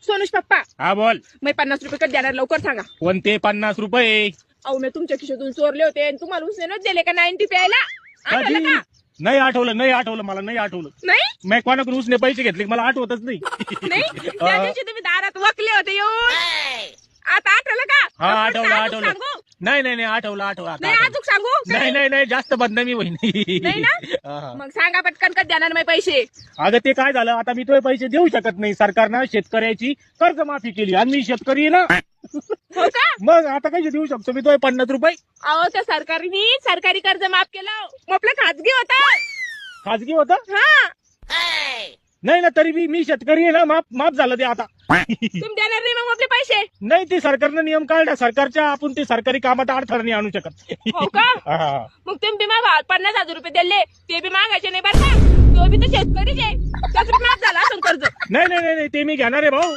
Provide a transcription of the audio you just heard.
सोनुष पप्पा हा बोल. मी 50 रुपये कधी देणार लवकर सांगा. कोणते 50 रुपये? अहो मी तुमच्या खिशातून चोरले होते आणि तुम्हाला उसनेच दिले का 90 प्यायला? आठवलं कधी? का? नाही आठवलं मला नाही आठवलं. नाही मी कोणाकडून उसने पैसे घेतले मला आठवतच नाही. नाही त्या दिवशी तुम्ही दारात वकले होते येऊन. आता आठवलं का? हा अजून आठवलं. सांगू? नाही आठवलं नाही आता. अजून सांगू? नाही जास्त बदनामी होईल. नाही ना? मग सांगा पटकन कधी देणार मी पैसे? अगं ते काय झालं आता मी तुझे पैसे देऊ शकत नाही. सरकारनं शेतकऱ्याची कर्जमाफी केली आणि मी शेतकरी आहे ना. हो का? मग आता कशी देऊ शकतो मी तुझे 50 रुपये? अहो त्या सरकारने सरकारी कर्ज माफ केलं. मग आपलं खाजगी होता. खाजगी होता? हा नाही ना तरी मी शेतकरी आहे ना. माफ झालं ते आता. तुम्ही देणार नाही मग आपले पैसे? नाही ते सरकारनं नियम काढला. सरकारच्या आपण ते सरकारी कामात अडथळा नाही आणू शकत. हो का? हा. मग तुम्ही मागा 50,000 रुपये दिले ते बी मागायचे नाही बरं का? तो बी तर शेतकरीच आहे. त्याचं माफ झाला असं कर्ज. नाही ते मी घेणार आहे भाऊ.